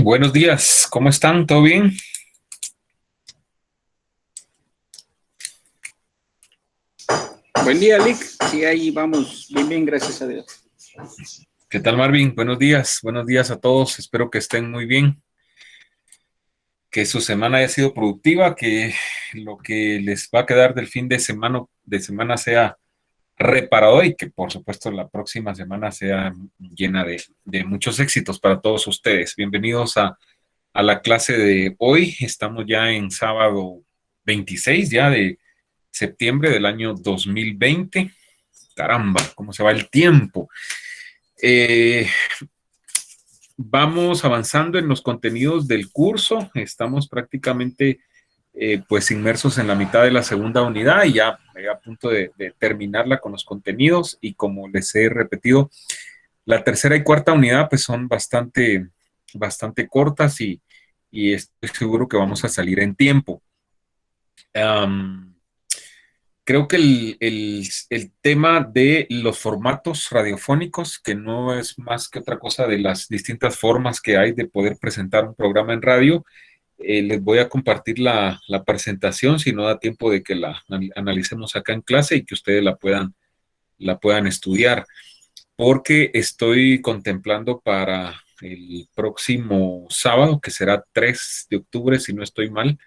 Buenos días, ¿cómo están? ¿Todo bien? Buen día, Lick. Sí, ahí vamos. Bien, bien, gracias a Dios. ¿Qué tal, Marvin? Buenos días a todos, espero que estén muy bien, que su semana haya sido productiva, que lo que les va a quedar del fin de semana sea reparador y que por supuesto la próxima semana sea llena de muchos éxitos para todos ustedes. Bienvenidos a la clase de hoy, estamos ya en sábado 26 ya de septiembre del año 2020. Caramba, cómo se va el tiempo. Eh, Vamos avanzando en los contenidos del curso. Estamos prácticamente pues inmersos en la mitad de la segunda unidad y ya a punto de terminarla con los contenidos. Y como les he repetido, la tercera y cuarta unidad pues son bastante cortas y estoy seguro que vamos a salir en tiempo. Um, Creo que el tema de los formatos radiofónicos, que no es más que otra cosa de las distintas formas que hay de poder presentar un programa en radio, les voy a compartir la presentación si no da tiempo de que la analicemos acá en clase y que ustedes la puedan estudiar, porque estoy contemplando para el próximo sábado, que será 3 de octubre, si no estoy mal,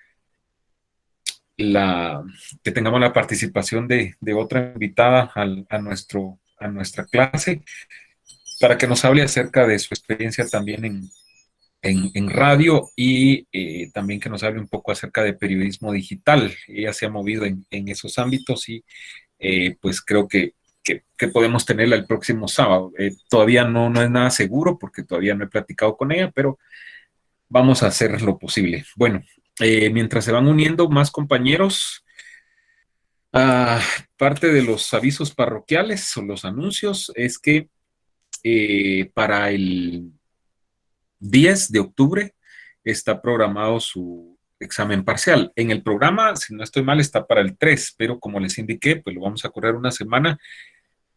la, que tengamos la participación de otra invitada a nuestra clase para que nos hable acerca de su experiencia también en radio y también que nos hable un poco acerca de periodismo digital. Ella se ha movido en esos ámbitos y pues creo que podemos tenerla el próximo sábado. Todavía no es nada seguro porque todavía no he platicado con ella, pero vamos a hacer lo posible. Bueno, mientras se van uniendo más compañeros, parte de los avisos parroquiales o los anuncios es que para el 10 de octubre está programado su examen parcial. En el programa, si no estoy mal, está para el 3, pero como les indiqué, pues lo vamos a correr una semana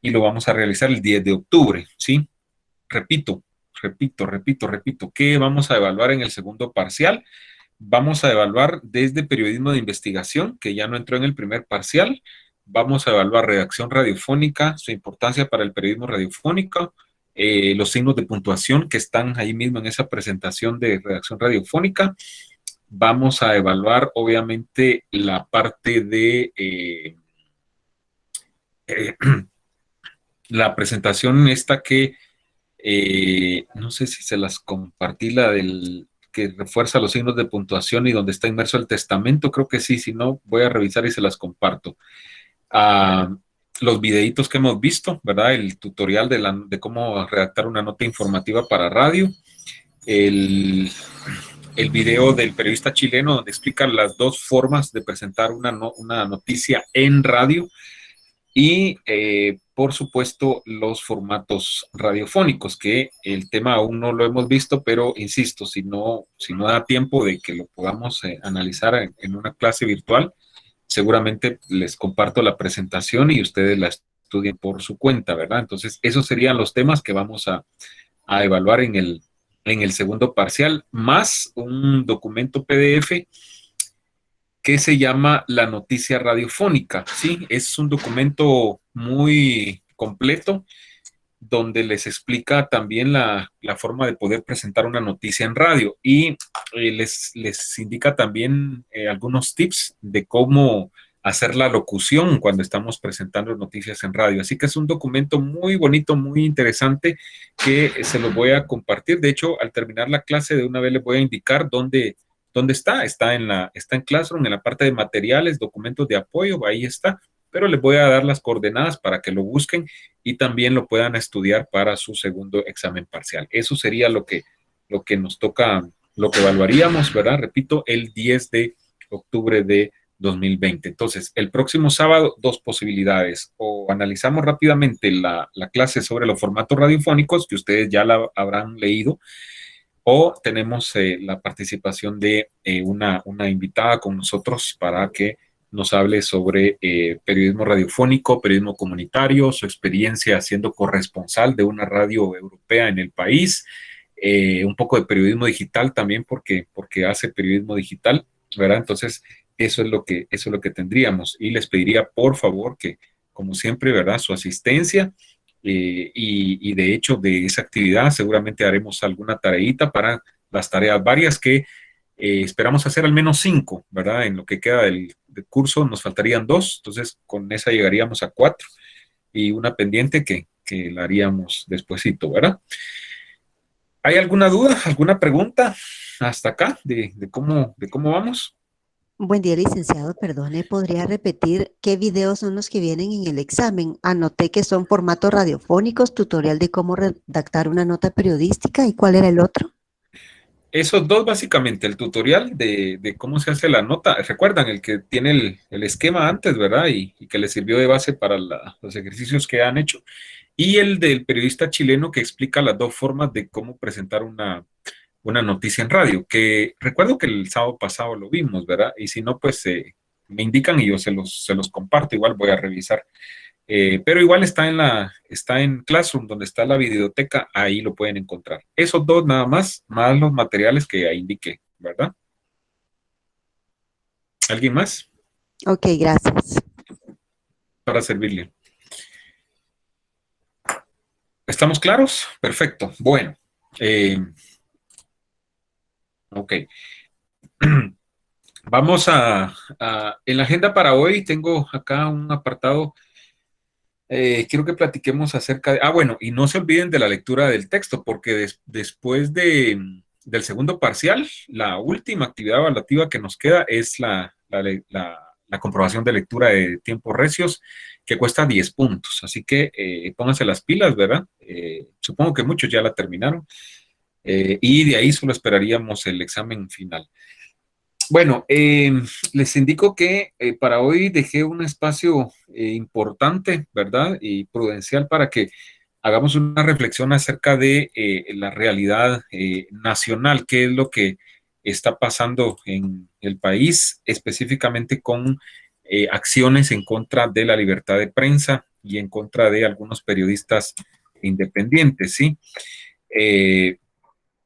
y lo vamos a realizar el 10 de octubre, ¿sí? Repito, repito, ¿qué vamos a evaluar en el segundo parcial? Vamos a evaluar desde periodismo de investigación, que ya no entró en el primer parcial. Vamos a evaluar redacción radiofónica, su importancia para el periodismo radiofónico, los signos de puntuación que están ahí mismo en esa presentación de redacción radiofónica. Vamos a evaluar, obviamente, la parte de eh, la presentación esta que no sé si se las compartí, la del que refuerza los signos de puntuación y donde está inmerso el testamento, creo que sí, si no, voy a revisar y se las comparto. Ah, los videitos que hemos visto, ¿verdad? El tutorial de cómo redactar una nota informativa para radio, el, el video del periodista chileno donde explica las dos formas de presentar una noticia en radio y, por supuesto, los formatos radiofónicos, que el tema aún no lo hemos visto, pero insisto, si no da tiempo de que lo podamos analizar en una clase virtual, seguramente les comparto la presentación y ustedes la estudien por su cuenta, ¿verdad? Entonces, esos serían los temas que vamos a evaluar en el segundo parcial, más un documento PDF que se llama La Noticia Radiofónica, ¿sí? Es un documento muy completo donde les explica también la forma de poder presentar una noticia en radio y les indica también algunos tips de cómo hacer la locución cuando estamos presentando noticias en radio. Así que es un documento muy bonito, muy interesante que se los voy a compartir. De hecho, al terminar la clase de una vez les voy a indicar dónde está. Está en Classroom, en la parte de materiales, documentos de apoyo, ahí está. Pero les voy a dar las coordenadas para que lo busquen y también lo puedan estudiar para su segundo examen parcial. Eso sería lo que nos toca, lo que evaluaríamos, ¿verdad? Repito, el 10 de octubre de 2020. Entonces, el próximo sábado, dos posibilidades. O analizamos rápidamente la clase sobre los formatos radiofónicos, que ustedes ya la habrán leído, o tenemos la participación de una invitada con nosotros para que nos hable sobre periodismo radiofónico, periodismo comunitario, su experiencia siendo corresponsal de una radio europea en el país, un poco de periodismo digital también porque hace periodismo digital, ¿verdad? Entonces, eso es lo que tendríamos. Y les pediría, por favor, que, como siempre, ¿verdad? Su asistencia. Y de hecho, de esa actividad seguramente haremos alguna tareita para las tareas varias que esperamos hacer al menos 5, ¿verdad? En lo que queda del curso nos faltarían 2, entonces con esa llegaríamos a 4 y una pendiente que la haríamos despuesito, ¿verdad? ¿Hay alguna duda, alguna pregunta hasta acá de cómo vamos? Buen día, licenciado. Perdone, ¿podría repetir qué videos son los que vienen en el examen? Anoté que son formatos radiofónicos, tutorial de cómo redactar una nota periodística. ¿Y cuál era el otro? Esos dos básicamente, el tutorial de cómo se hace la nota, recuerdan el que tiene el esquema antes, ¿verdad? Y que le sirvió de base para los ejercicios que han hecho. Y el del periodista chileno que explica las dos formas de cómo presentar una noticia en radio, que recuerdo que el sábado pasado lo vimos, ¿verdad? Y si no, pues me indican y yo se los comparto, igual voy a revisar. Pero igual está en Classroom, donde está la videoteca, ahí lo pueden encontrar. Esos dos nada más los materiales que ahí indiqué, ¿verdad? ¿Alguien más? Ok, gracias. Para servirle. ¿Estamos claros? Perfecto. Bueno. Ok. Vamos en la agenda para hoy tengo acá un apartado. Quiero que platiquemos acerca de... Ah, bueno, y no se olviden de la lectura del texto, porque después del segundo parcial, la última actividad evaluativa que nos queda es la comprobación de lectura de tiempos recios, que cuesta 10 puntos. Así que pónganse las pilas, ¿verdad? Supongo que muchos ya la terminaron. Y de ahí solo esperaríamos el examen final. Bueno, les indico que para hoy dejé un espacio importante, ¿verdad? Y prudencial para que hagamos una reflexión acerca de la realidad nacional, qué es lo que está pasando en el país, específicamente con acciones en contra de la libertad de prensa y en contra de algunos periodistas independientes, ¿sí? Eh,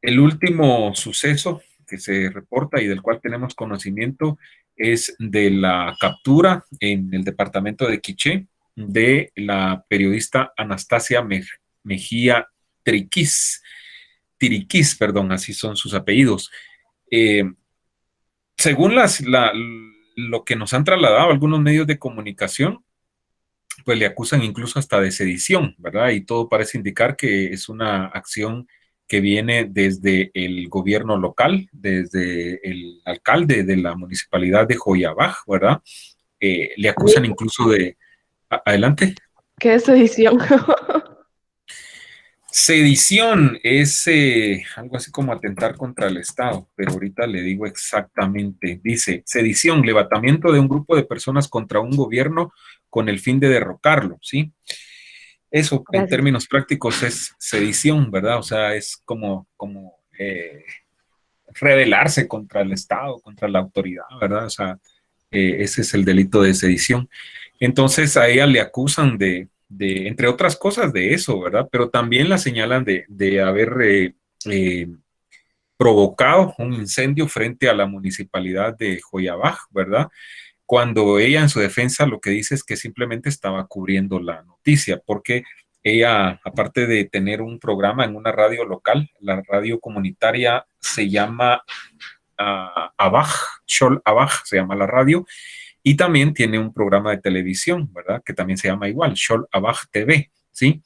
el último suceso que se reporta y del cual tenemos conocimiento es de la captura en el departamento de Quiché de la periodista Anastasia Mejía Tiriquís, perdón, así son sus apellidos. Eh, según lo que nos han trasladado algunos medios de comunicación, pues le acusan incluso hasta de sedición, ¿verdad? Y todo parece indicar que es una acción que viene desde el gobierno local, desde el alcalde de la municipalidad de Joyabaj, ¿verdad? Le acusan incluso de... Adelante. ¿Qué es edición? Sedición es algo así como atentar contra el Estado, pero ahorita le digo exactamente. Dice, sedición, levantamiento de un grupo de personas contra un gobierno con el fin de derrocarlo, ¿sí? Eso en Gracias. términos prácticos es sedición, ¿verdad? O sea, es como rebelarse contra el Estado, contra la autoridad, ¿verdad? O sea, ese es el delito de sedición. Entonces a ella le acusan entre otras cosas, de eso, ¿verdad? Pero también la señalan de haber provocado un incendio frente a la municipalidad de Joyabaj, ¿verdad? Cuando ella en su defensa lo que dice es que simplemente estaba cubriendo la noticia, porque ella, aparte de tener un programa en una radio local, la radio comunitaria se llama Abaj, Shol Abaj se llama la radio, y también tiene un programa de televisión, ¿verdad? Que también se llama igual, Shol Abaj TV, ¿sí?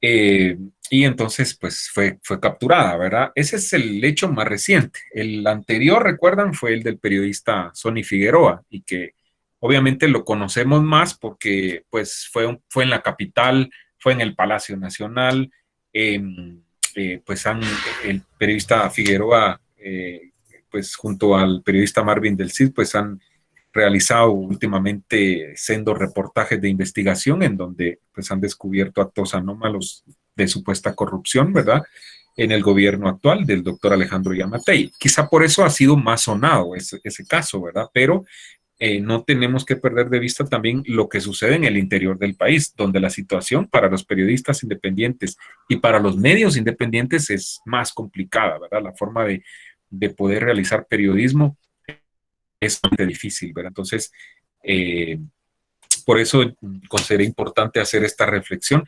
Eh, y entonces, pues fue capturada, ¿verdad? Ese es el hecho más reciente. El anterior, recuerdan, fue el del periodista Sonny Figueroa y que obviamente lo conocemos más porque pues fue en la capital, fue en el Palacio Nacional, eh, el periodista Figueroa, pues junto al periodista Marvin del Cid, pues han realizado últimamente sendos reportajes de investigación en donde pues han descubierto actos anómalos de supuesta corrupción, ¿verdad? En el gobierno actual del doctor Alejandro Yamatei. Quizá por eso ha sido más sonado ese caso, ¿verdad? Pero no tenemos que perder de vista también lo que sucede en el interior del país, donde la situación para los periodistas independientes y para los medios independientes es más complicada, ¿verdad? La forma de poder realizar periodismo es bastante difícil, ¿verdad? Entonces, eh, por eso consideré importante hacer esta reflexión.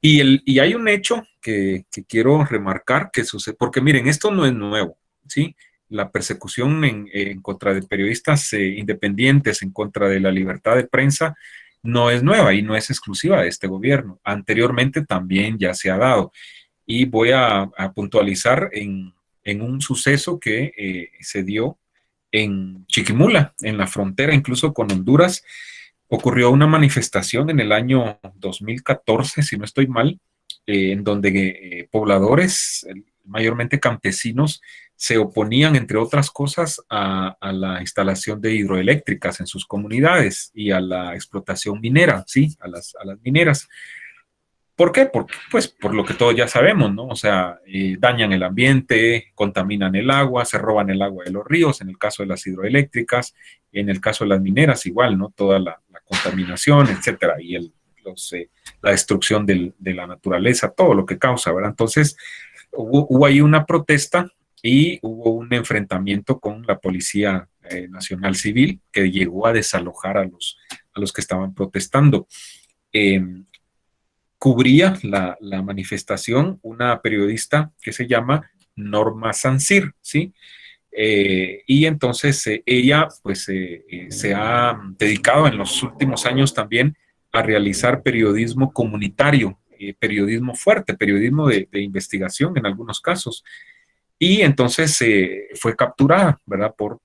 Y hay un hecho que quiero remarcar que sucede, porque miren, esto no es nuevo, ¿sí? La persecución en contra de periodistas independientes, en contra de la libertad de prensa, no es nueva y no es exclusiva de este gobierno. Anteriormente también ya se ha dado. Y voy a puntualizar en un suceso que se dio en Chiquimula, en la frontera incluso con Honduras. Ocurrió una manifestación en el año 2014, si no estoy mal, en donde pobladores, mayormente campesinos, se oponían, entre otras cosas, a la instalación de hidroeléctricas en sus comunidades y a la explotación minera, ¿sí? A las mineras. ¿Por qué? Pues por lo que todos ya sabemos, ¿no? O sea, dañan el ambiente, contaminan el agua, se roban el agua de los ríos, en el caso de las hidroeléctricas, en el caso de las mineras igual, ¿no? Toda la contaminación, etcétera, y la destrucción de la naturaleza, todo lo que causa, ¿verdad? Entonces, hubo ahí una protesta y hubo un enfrentamiento con la Policía Nacional Civil que llegó a desalojar a los que estaban protestando. Eh, Cubría la manifestación una periodista que se llama Norma Sancir, ¿sí? Y entonces ella pues se ha dedicado en los últimos años también a realizar periodismo comunitario, periodismo fuerte, periodismo de investigación en algunos casos. Y entonces fue capturada, ¿verdad? Por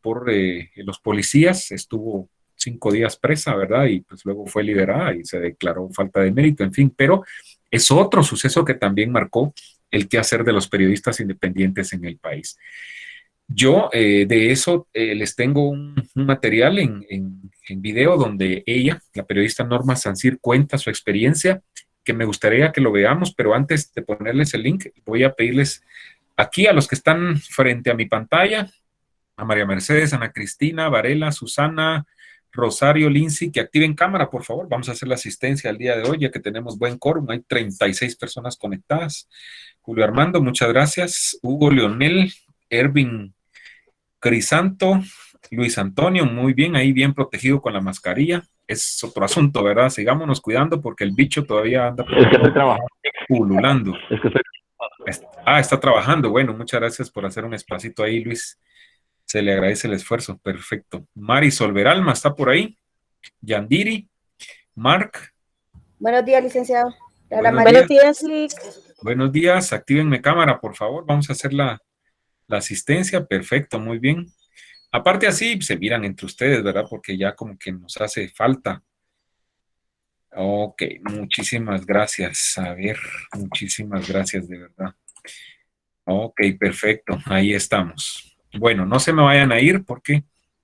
los policías, estuvo 5 días presa, ¿verdad? Y pues luego fue liberada y se declaró falta de mérito, en fin, pero es otro suceso que también marcó el quehacer de los periodistas independientes en el país. Yo de eso les tengo un material en video donde ella, la periodista Norma Sancir, cuenta su experiencia, que me gustaría que lo veamos, pero antes de ponerles el link, voy a pedirles aquí a los que están frente a mi pantalla, a María Mercedes, Ana Cristina, Varela, Susana, Rosario, Lindsay, que activen cámara, por favor. Vamos a hacer la asistencia el día de hoy, ya que tenemos buen quórum. Hay 36 personas conectadas. Julio Armando, muchas gracias. Hugo Leonel, Ervin Crisanto, Luis Antonio, muy bien, ahí bien protegido con la mascarilla. Es otro asunto, ¿verdad? Sigámonos cuidando porque el bicho todavía anda Es que estoy trabajando. pululando. Es que estoy... Está trabajando. Bueno, muchas gracias por hacer un espacito ahí, Luis. Se le agradece el esfuerzo. Perfecto. Marisol Veralma está por ahí. Yandiri, Mark. Buenos días, licenciado. Buenos días, Lick. Buenos días. Actívenme cámara, por favor. Vamos a hacer la asistencia. Perfecto, muy bien. Aparte así, se miran entre ustedes, ¿verdad? Porque ya como que nos hace falta. Ok, muchísimas gracias. A ver, muchísimas gracias de verdad. Ok, perfecto. Ahí estamos. Bueno, no se me vayan a ir porque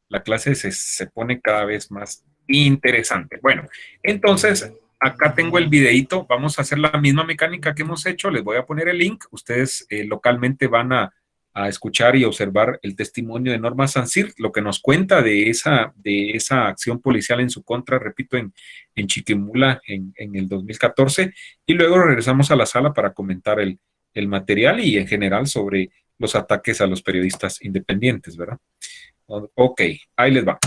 la clase se pone cada vez más interesante. Bueno, entonces acá tengo el videito. Vamos a hacer la misma mecánica que hemos hecho. Les voy a poner el link. Ustedes localmente van a escuchar y observar el testimonio de Norma Sancir, lo que nos cuenta de esa acción policial en su contra, repito, en Chiquimula en el 2014. Y luego regresamos a la sala para comentar el material y en general sobre los ataques a los periodistas independientes, ¿verdad? Ok, ahí les va.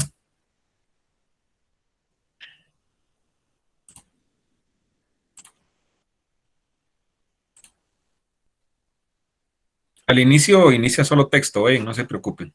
Al inicio inicia solo texto, no se preocupen.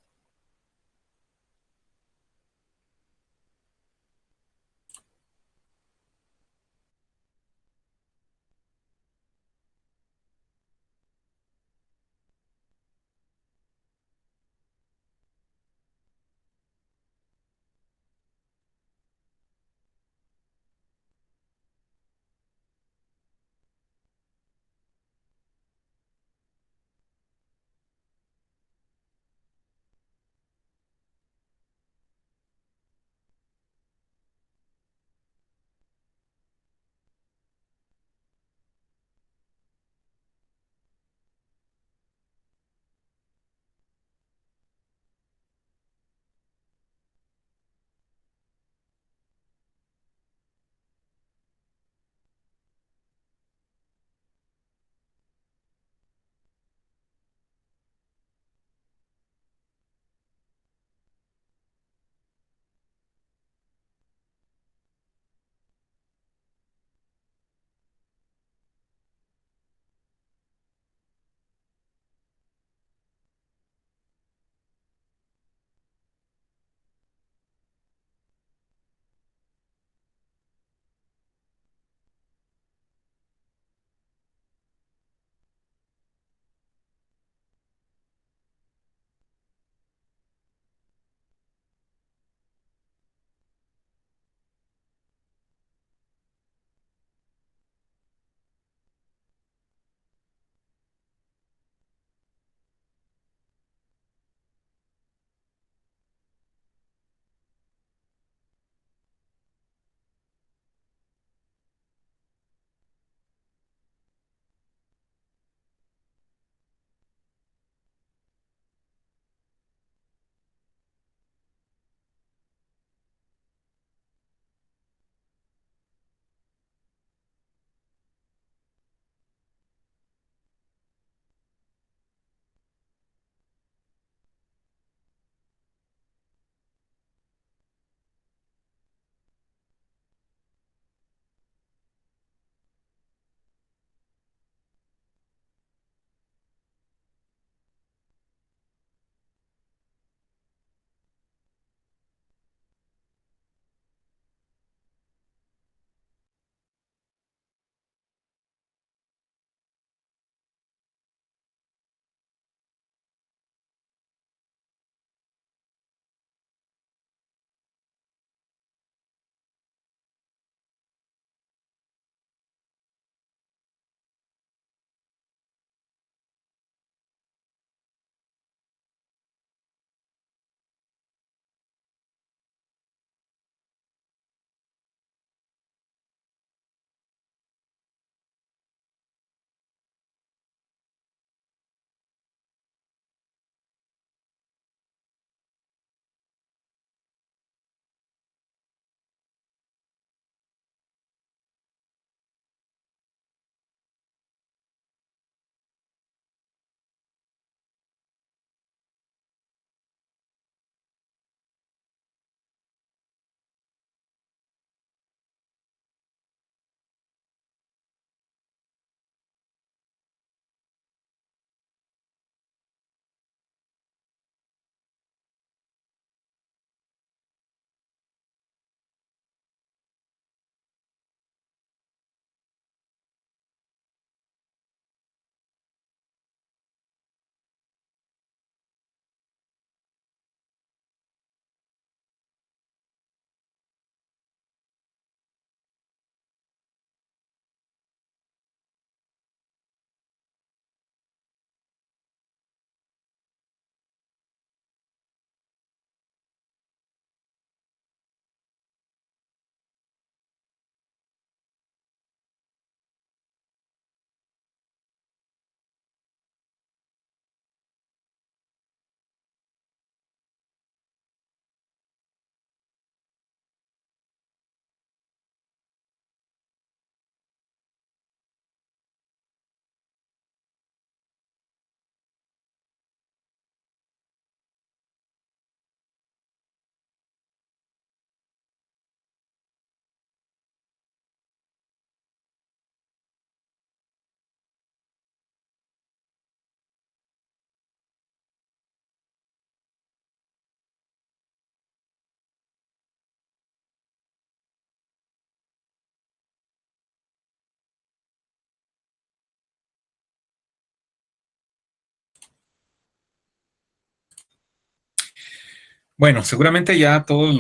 Bueno, seguramente ya todos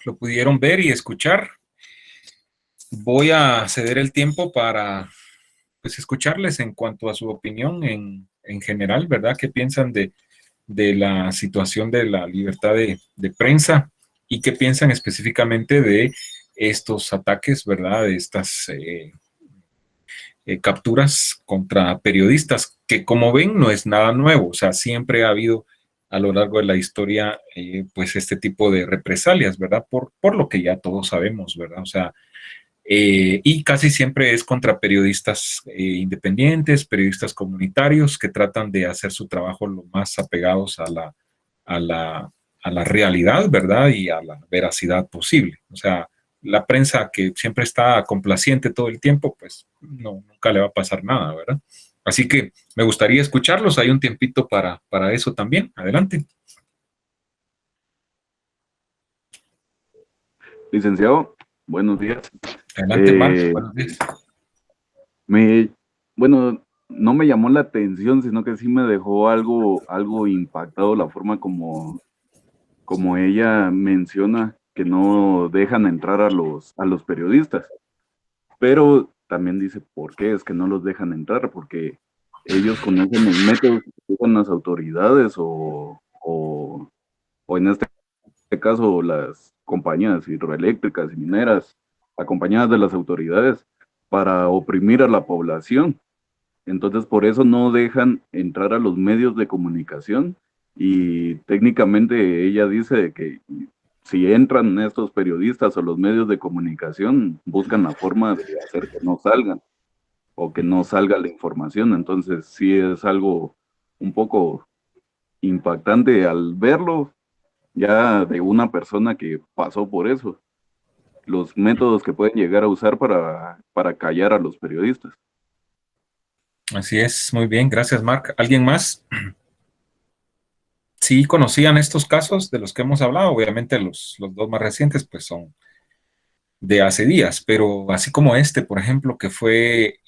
lo pudieron ver y escuchar. Voy a ceder el tiempo para pues, escucharles en cuanto a su opinión en general, ¿verdad? ¿Qué piensan de la situación de la libertad de prensa y qué piensan específicamente de estos ataques, ¿verdad? De estas capturas contra periodistas, que como ven no es nada nuevo, o sea, siempre ha habido a lo largo de la historia, pues este tipo de represalias, ¿verdad? Por lo que ya todos sabemos, ¿verdad? O sea, y casi siempre es contra periodistas independientes, periodistas comunitarios que tratan de hacer su trabajo lo más apegados a la, a la realidad, ¿verdad? Y a la veracidad posible. O sea, la prensa que siempre está complaciente todo el tiempo, pues no, nunca le va a pasar nada, ¿verdad? Así que me gustaría escucharlos. Hay un tiempito para eso también. Adelante. Licenciado, buenos días. Adelante, Mark. Buenos días. Me, bueno, no me llamó la atención, sino que sí me dejó algo impactado la forma como ella menciona que no dejan entrar a los periodistas. Pero también dice por qué es que no los dejan entrar, porque ellos conocen los métodos que usan las autoridades o en este caso las compañías hidroeléctricas y mineras, acompañadas de las autoridades, para oprimir a la población. Entonces, por eso no dejan entrar a los medios de comunicación y técnicamente ella dice que si entran estos periodistas o los medios de comunicación, buscan la forma de hacer que no salgan o que no salga la información. Entonces, sí es algo un poco impactante al verlo ya de una persona que pasó por eso, los métodos que pueden llegar a usar para callar a los periodistas. Así es, muy bien, gracias, Mark. ¿Alguien más? Sí conocían estos casos de los que hemos hablado, obviamente los dos más recientes pues son de hace días, pero así como este, por ejemplo, que fue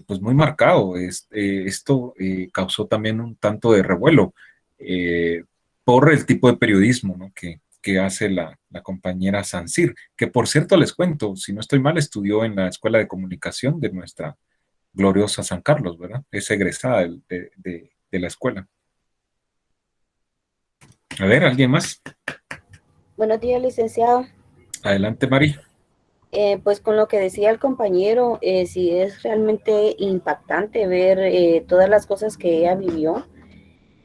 pues muy marcado, esto causó también un tanto de revuelo eh, por el tipo de periodismo, ¿no? que hace la compañera Sancir, que por cierto les cuento, si no estoy mal, estudió en la Escuela de Comunicación de nuestra gloriosa San Carlos, ¿verdad? Es egresada de la escuela. A ver, ¿alguien más? Buenos días, licenciado. Adelante, Mari. Pues con lo que decía el compañero, sí es realmente impactante ver todas las cosas que ella vivió.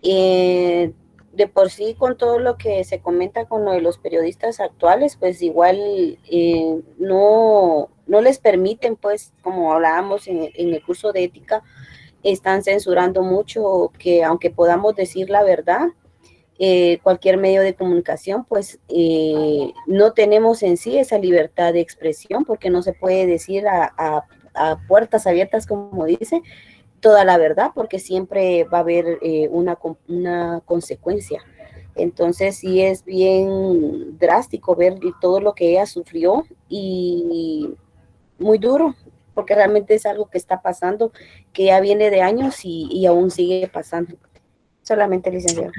De por sí, con todo lo que se comenta con lo de los periodistas actuales, pues igual no les permiten, pues, como hablábamos en el curso de ética, están censurando mucho que aunque podamos decir la verdad, cualquier medio de comunicación, pues no tenemos en sí esa libertad de expresión porque no se puede decir a puertas abiertas, como dice, toda la verdad porque siempre va a haber una consecuencia. Entonces sí es bien drástico ver todo lo que ella sufrió y muy duro porque realmente es algo que está pasando, que ya viene de años y aún sigue pasando. Solamente, licenciado.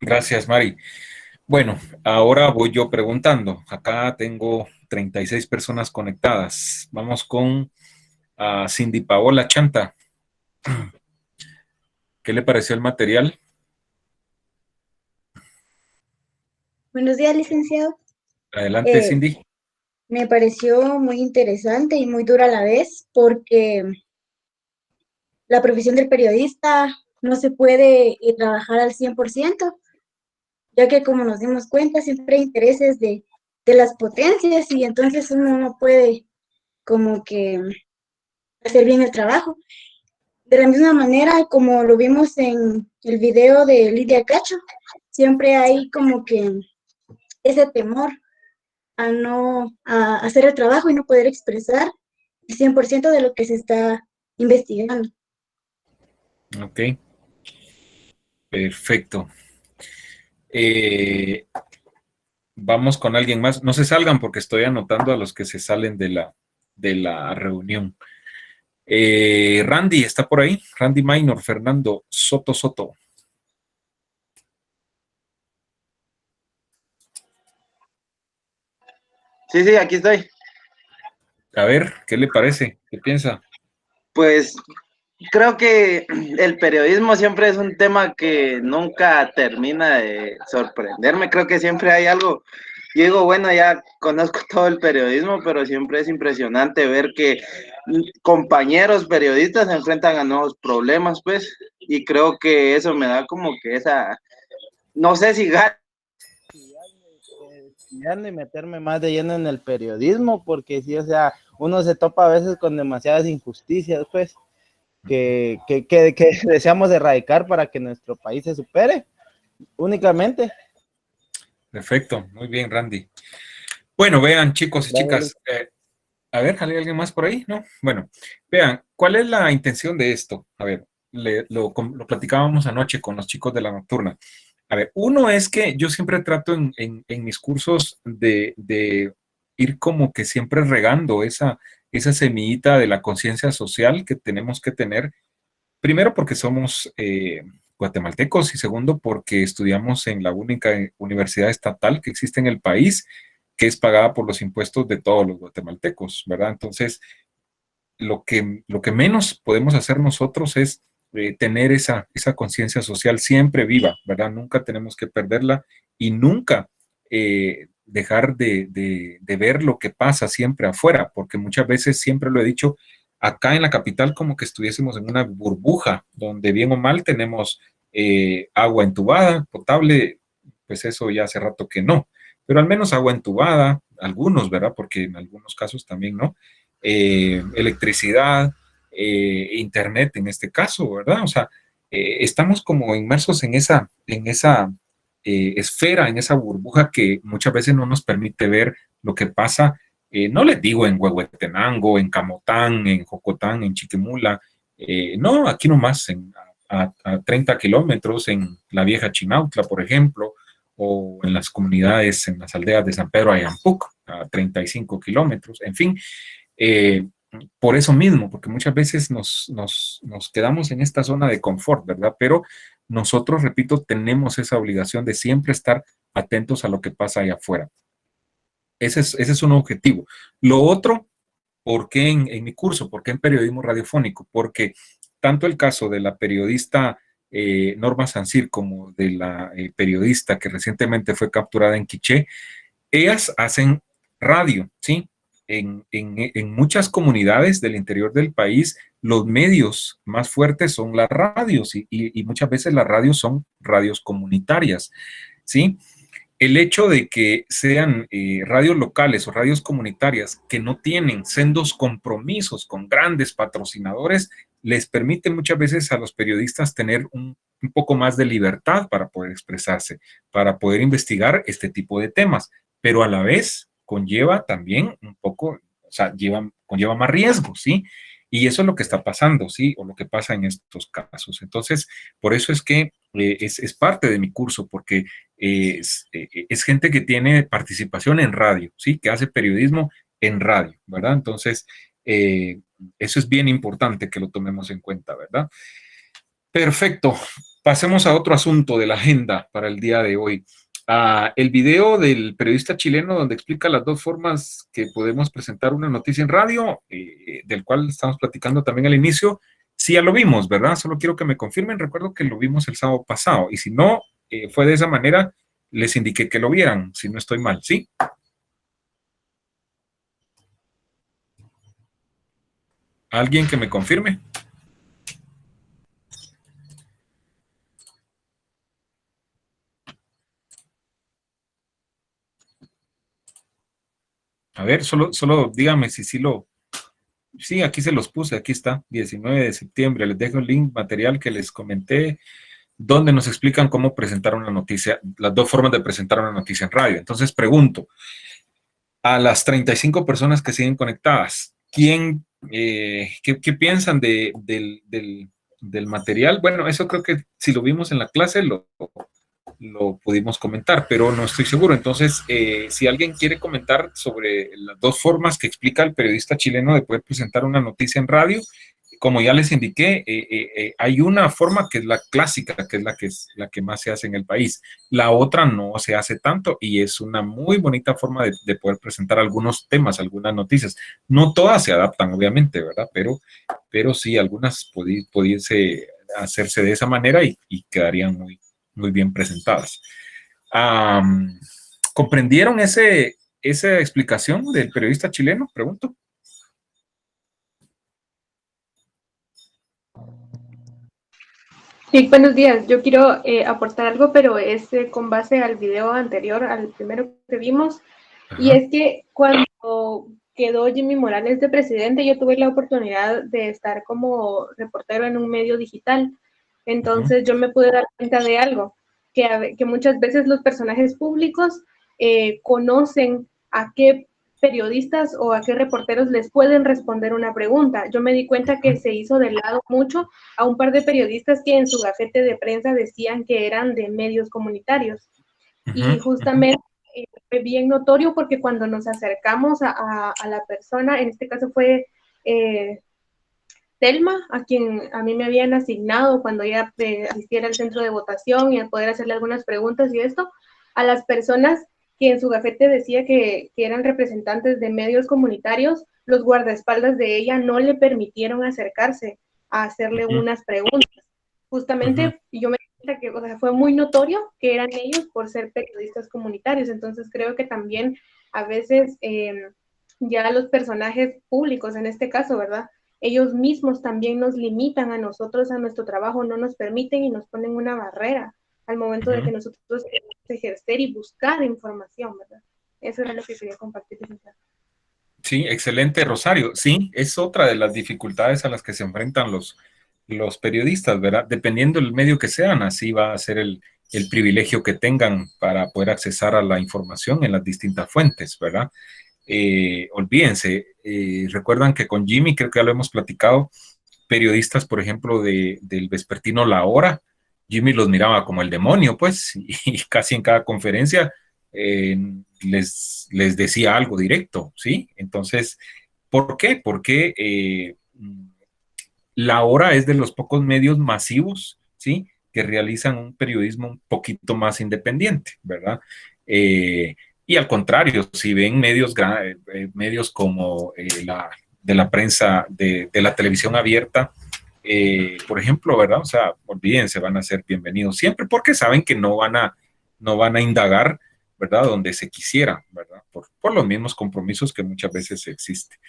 Gracias, Mari. Bueno, ahora voy yo preguntando. Acá tengo 36 personas conectadas. Vamos con Cindy Paola Chanta. ¿Qué le pareció el material? Buenos días, licenciado. Adelante, Cindy. Me pareció muy interesante y muy dura a la vez porque la profesión del periodista no se puede trabajar al 100%, ya que como nos dimos cuenta, siempre hay intereses de las potencias y entonces uno no puede como que hacer bien el trabajo. De la misma manera, como lo vimos en el video de Lidia Cacho, siempre hay como que ese temor a hacer el trabajo y no poder expresar el 100% de lo que se está investigando. Ok, perfecto. Vamos con alguien más. No se salgan porque estoy anotando a los que se salen de la reunión. Randy, ¿está por ahí? Randy Minor, Fernando Soto Soto. Sí, sí, aquí estoy. A ver, ¿qué le parece? ¿Qué piensa? Pues creo que el periodismo siempre es un tema que nunca termina de sorprenderme. Creo que siempre hay algo. Yo digo, bueno, ya conozco todo el periodismo, pero siempre es impresionante ver que compañeros periodistas se enfrentan a nuevos problemas, pues, y creo que eso me da como que esa, no sé si ganas y meterme más de lleno en el periodismo, porque sí, o sea, uno se topa a veces con demasiadas injusticias, pues, que deseamos erradicar para que nuestro país se supere, únicamente. Perfecto, muy bien, Randy. Bueno, vean, chicos y chicas, a ver, ¿hay alguien más por ahí? ¿No? Bueno, vean, ¿cuál es la intención de esto? A ver, lo platicábamos anoche con los chicos de la nocturna. A ver, uno es que yo siempre trato en mis cursos de ir como que siempre regando esa semillita de la conciencia social que tenemos que tener. Primero porque somos guatemaltecos y segundo porque estudiamos en la única universidad estatal que existe en el país, que es pagada por los impuestos de todos los guatemaltecos, ¿verdad? Entonces, lo que menos podemos hacer nosotros es tener esa conciencia social siempre viva, ¿verdad? Nunca tenemos que perderla y nunca dejar de ver lo que pasa siempre afuera, porque muchas veces, siempre lo he dicho, acá en la capital como que estuviésemos en una burbuja, donde bien o mal tenemos agua entubada, potable, pues eso ya hace rato que no, pero al menos agua entubada, algunos, ¿verdad? Porque en algunos casos también no, electricidad, internet en este caso, ¿verdad? O sea, estamos como inmersos en esa esfera, en esa burbuja que muchas veces no nos permite ver lo que pasa, no les digo en Huehuetenango, en Camotán, en Jocotán, en Chiquimula, no, aquí nomás, a 30 kilómetros, en la vieja Chinautla, por ejemplo, o en las comunidades, en las aldeas de San Pedro Ayampuc, a 35 kilómetros, en fin, eh, por eso mismo, porque muchas veces nos quedamos en esta zona de confort, ¿verdad? Pero nosotros, repito, tenemos esa obligación de siempre estar atentos a lo que pasa allá afuera. Ese es un objetivo. Lo otro, ¿por qué en mi curso? ¿Por qué en periodismo radiofónico? Porque tanto el caso de la periodista Norma Sancir como de la periodista que recientemente fue capturada en Quiché, ellas hacen radio, ¿sí? En muchas comunidades del interior del país, los medios más fuertes son las radios y muchas veces las radios son radios comunitarias, ¿sí? El hecho de que sean radios locales o radios comunitarias que no tienen sendos compromisos con grandes patrocinadores, les permite muchas veces a los periodistas tener un poco más de libertad para poder expresarse, para poder investigar este tipo de temas, pero a la vez conlleva también un poco, o sea, conlleva más riesgo, ¿sí? Y eso es lo que está pasando, ¿sí? O lo que pasa en estos casos. Entonces, por eso es que es parte de mi curso, porque es gente que tiene participación en radio, ¿sí? Que hace periodismo en radio, ¿verdad? Entonces, eso es bien importante que lo tomemos en cuenta, ¿verdad? Perfecto. Pasemos a otro asunto de la agenda para el día de hoy. El video del periodista chileno donde explica las dos formas que podemos presentar una noticia en radio, del cual estamos platicando también al inicio. Sí, ya lo vimos, ¿verdad? Solo quiero que me confirmen. Recuerdo que lo vimos el sábado pasado y si no fue de esa manera, les indiqué que lo vieran, si no estoy mal, ¿sí? ¿Alguien que me confirme? A ver, solo dígame si sí lo... Sí, aquí se los puse, aquí está, 19 de septiembre. Les dejo el link material que les comenté, donde nos explican cómo presentar una noticia, las dos formas de presentar una noticia en radio. Entonces pregunto, a las 35 personas que siguen conectadas, ¿qué piensan del material? Bueno, eso creo que si lo vimos en la clase lo pudimos comentar, pero no estoy seguro. Entonces, si alguien quiere comentar sobre las dos formas que explica el periodista chileno de poder presentar una noticia en radio, como ya les indiqué, hay una forma que es la clásica, que es la que más se hace en el país. La otra no se hace tanto y es una muy bonita forma de poder presentar algunos temas, algunas noticias. No todas se adaptan, obviamente, ¿verdad? Pero sí, algunas pudiese hacerse de esa manera y quedarían muy, muy bien presentadas. ¿Comprendieron esa explicación del periodista chileno? Pregunto. Sí, buenos días. Yo quiero aportar algo, pero es con base al video anterior, al primero que vimos. Y Ajá. es que cuando quedó Jimmy Morales de presidente, yo tuve la oportunidad de estar como reportero en un medio digital. Entonces yo me pude dar cuenta de algo, que muchas veces los personajes públicos conocen a qué periodistas o a qué reporteros les pueden responder una pregunta. Yo me di cuenta que se hizo de lado mucho a un par de periodistas que en su gafete de prensa decían que eran de medios comunitarios. Y justamente fue bien notorio porque cuando nos acercamos a la persona, en este caso fue Telma, a quien a mí me habían asignado cuando ella asistiera al centro de votación y a poder hacerle algunas preguntas y esto, a las personas que en su gafete decía que eran representantes de medios comunitarios, los guardaespaldas de ella no le permitieron acercarse a hacerle unas preguntas. Justamente yo me di cuenta que, o sea, fue muy notorio que eran ellos por ser periodistas comunitarios, entonces creo que también a veces ya los personajes públicos, en este caso, ¿verdad? Ellos mismos también nos limitan a nosotros, a nuestro trabajo, no nos permiten y nos ponen una barrera al momento de que nosotros queremos ejercer y buscar información, ¿verdad? Eso era lo que quería compartir. Sí, excelente, Rosario. Sí, es otra de las dificultades a las que se enfrentan los periodistas, ¿verdad? Dependiendo del medio que sean, así va a ser el privilegio que tengan para poder accesar a la información en las distintas fuentes, ¿verdad? Olvídense, recuerdan que con Jimmy, creo que ya lo hemos platicado, periodistas, por ejemplo, del vespertino La Hora, Jimmy los miraba como el demonio, pues, y casi en cada conferencia les decía algo directo, ¿sí? Entonces, ¿por qué? Porque La Hora es de los pocos medios masivos, ¿sí? Que realizan un periodismo un poquito más independiente, ¿verdad? Y al contrario, si ven medios como de la prensa, de la televisión abierta, por ejemplo, ¿verdad? O sea, olvídense, van a ser bienvenidos siempre porque saben que no van a indagar, ¿verdad? Donde se quisiera, ¿verdad? Por los mismos compromisos que muchas veces existen.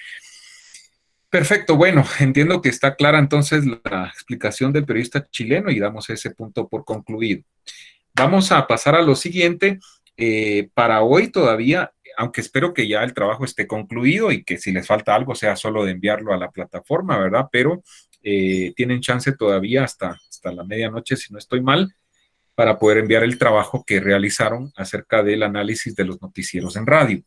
Perfecto, bueno, entiendo que está clara entonces la explicación del periodista chileno y damos ese punto por concluido. Vamos a pasar a lo siguiente. Para hoy todavía, aunque espero que ya el trabajo esté concluido y que si les falta algo sea solo de enviarlo a la plataforma, ¿verdad? Pero tienen chance todavía hasta la medianoche, si no estoy mal, para poder enviar el trabajo que realizaron acerca del análisis de los noticieros en radio.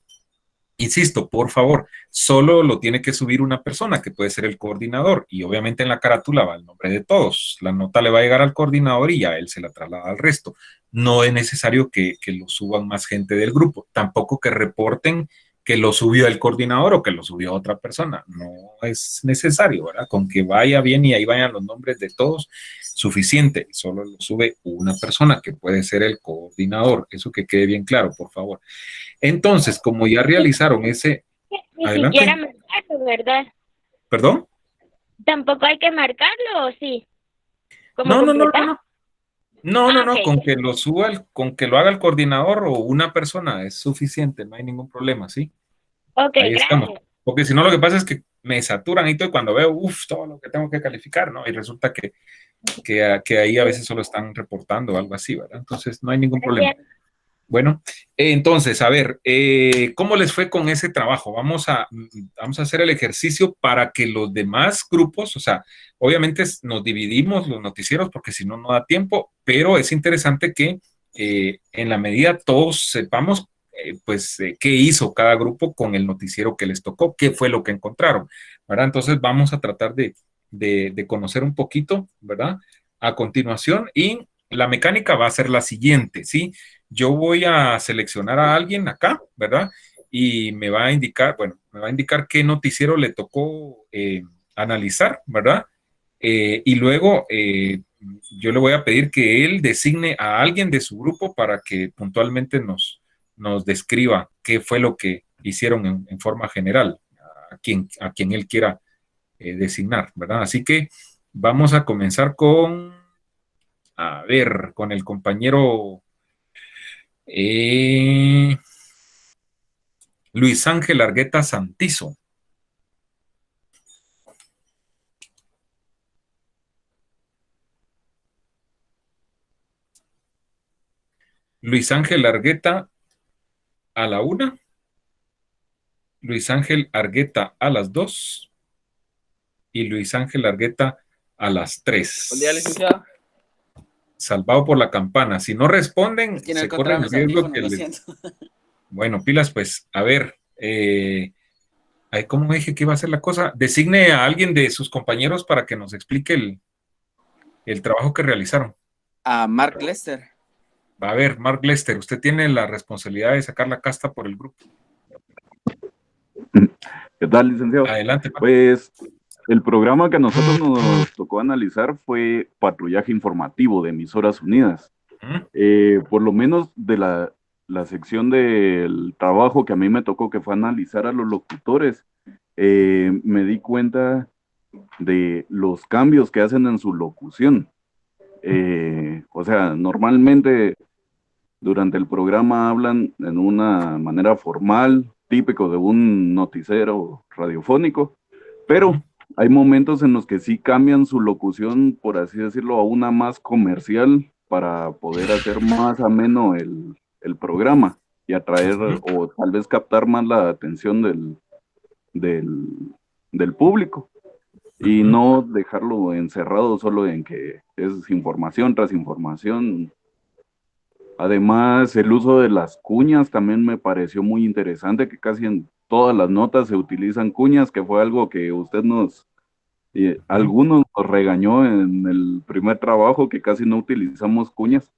Insisto, por favor, solo lo tiene que subir una persona, que puede ser el coordinador, y obviamente en la carátula va el nombre de todos. La nota le va a llegar al coordinador y ya él se la traslada al resto. No es necesario que lo suban más gente del grupo, tampoco que reporten que lo subió el coordinador o que lo subió otra persona. No es necesario, ¿verdad? Con que vaya bien y ahí vayan los nombres de todos, suficiente. Solo lo sube una persona, que puede ser el coordinador. Eso que quede bien claro, por favor. Entonces, como ya realizaron ese... Ni Adelante. siquiera marcarlo, ¿verdad? ¿Perdón? ¿Tampoco hay que marcarlo o sí? ¿Como No, completar? no, Ok. con que lo suba, con que lo haga el coordinador o una persona es suficiente, no hay ningún problema, ¿sí? Ok, Ahí estamos. gracias. Porque si no, lo que pasa es que me saturan y todo, y cuando veo, todo lo que tengo que calificar, ¿no? Y resulta que ahí a veces solo están reportando o algo así, ¿verdad? Entonces, no hay ningún problema. Gracias. Bueno, entonces, a ver, ¿cómo les fue con ese trabajo? Vamos a hacer el ejercicio para que los demás grupos, o sea, obviamente nos dividimos los noticieros porque si no, no da tiempo, pero es interesante que en la medida todos sepamos, qué hizo cada grupo con el noticiero que les tocó, qué fue lo que encontraron, ¿verdad? Entonces, vamos a tratar de conocer un poquito, ¿verdad? A continuación, y la mecánica va a ser la siguiente, ¿sí? Yo voy a seleccionar a alguien acá, ¿verdad? Y me va a indicar qué noticiero le tocó analizar, ¿verdad? Y luego yo le voy a pedir que él designe a alguien de su grupo para que puntualmente nos describa qué fue lo que hicieron en forma general, a quien él quiera designar, ¿verdad? Así que vamos a comenzar con el compañero Luis Ángel Argueta Santizo. Luis Ángel Argueta a la 1, Luis Ángel Argueta a las 2 y Luis Ángel Argueta a las 3. Buen día, licenciado. Salvado por la campana. Si no responden, Es que no se encontraba corre el mis riesgo audífonos, que lo siento. Bueno, pilas, pues, a ver, ¿cómo dije que iba a ser la cosa? Designe a alguien de sus compañeros para que nos explique el trabajo que realizaron. A Mark Lester. A ver, Mark Lester, usted tiene la responsabilidad de sacar la casta por el grupo. ¿Qué tal, licenciado? Adelante, Mark. Pues el programa que a nosotros nos tocó analizar fue patrullaje informativo de Emisoras Unidas. Por lo menos de la sección del trabajo que a mí me tocó, que fue analizar a los locutores, me di cuenta de los cambios que hacen en su locución. O sea, normalmente durante el programa hablan en una manera formal, típico de un noticiero radiofónico, pero hay momentos en los que sí cambian su locución, por así decirlo, a una más comercial para poder hacer más ameno el programa y atraer o tal vez captar más la atención del público y no dejarlo encerrado solo en que es información tras información. Además, el uso de las cuñas también me pareció muy interesante, que casi en todas las notas se utilizan cuñas, que fue algo que usted algunos nos regañó en el primer trabajo, que casi no utilizamos cuñas.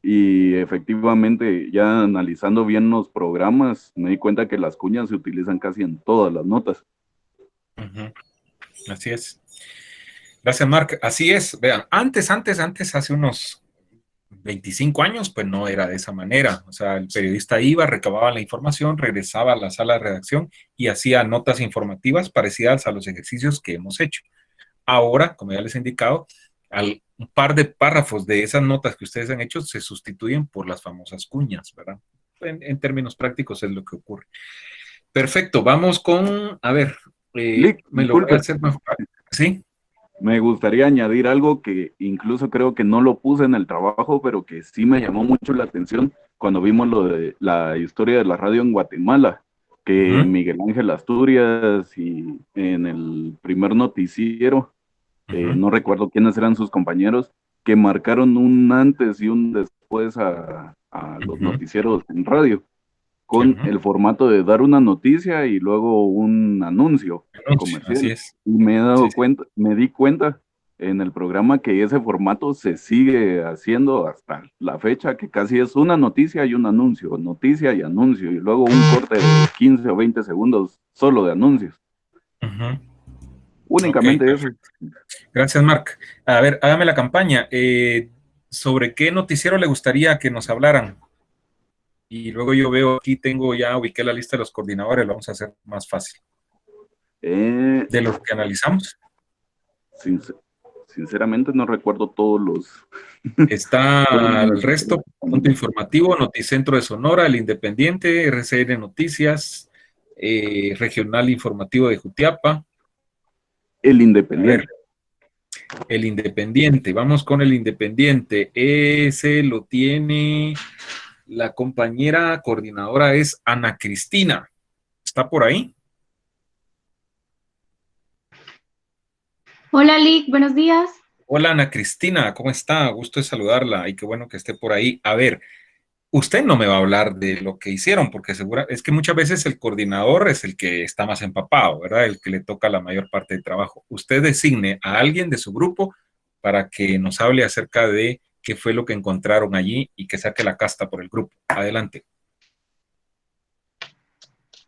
Y efectivamente, ya analizando bien los programas, me di cuenta que las cuñas se utilizan casi en todas las notas. Así es. Gracias, Mark. Así es. Vean, antes, hace unos 25 años, pues no era de esa manera. O sea, el periodista iba, recababa la información, regresaba a la sala de redacción y hacía notas informativas parecidas a los ejercicios que hemos hecho. Ahora, como ya les he indicado, un par de párrafos de esas notas que ustedes han hecho se sustituyen por las famosas cuñas, ¿verdad? En términos prácticos es lo que ocurre. Perfecto, vamos con, a ver, me lo voy a hacer mejor. ¿Sí? Me gustaría añadir algo que incluso creo que no lo puse en el trabajo, pero que sí me llamó mucho la atención cuando vimos lo de la historia de la radio en Guatemala, que Miguel Ángel Asturias y en el primer noticiero, no recuerdo quiénes eran sus compañeros, que marcaron un antes y un después a los noticieros en radio, con el formato de dar una noticia y luego un anuncio comercial. Así es. Y me di cuenta en el programa que ese formato se sigue haciendo hasta la fecha, que casi es una noticia y un anuncio, noticia y anuncio, y luego un corte de 15 o 20 segundos solo de anuncios. Únicamente eso. Gracias, Mark. A ver, hágame la campaña. ¿Sobre qué noticiero le gustaría que nos hablaran? Y luego yo veo aquí, ya ubiqué la lista de los coordinadores, lo vamos a hacer más fácil. De los que analizamos. Sinceramente no recuerdo todos los... Está el resto, Punto Informativo, Noticentro de Sonora, El Independiente, RCN Noticias, Regional Informativo de Jutiapa. El Independiente. El Independiente, vamos con El Independiente. Ese lo tiene... La compañera coordinadora es Ana Cristina. ¿Está por ahí? Hola, Lick, buenos días. Hola, Ana Cristina, ¿cómo está? Gusto de saludarla y qué bueno que esté por ahí. A ver, usted no me va a hablar de lo que hicieron, porque es que muchas veces el coordinador es el que está más empapado, ¿verdad? El que le toca la mayor parte del trabajo. Usted designe a alguien de su grupo para que nos hable acerca de qué fue lo que encontraron allí y que saque la casta por el grupo. Adelante.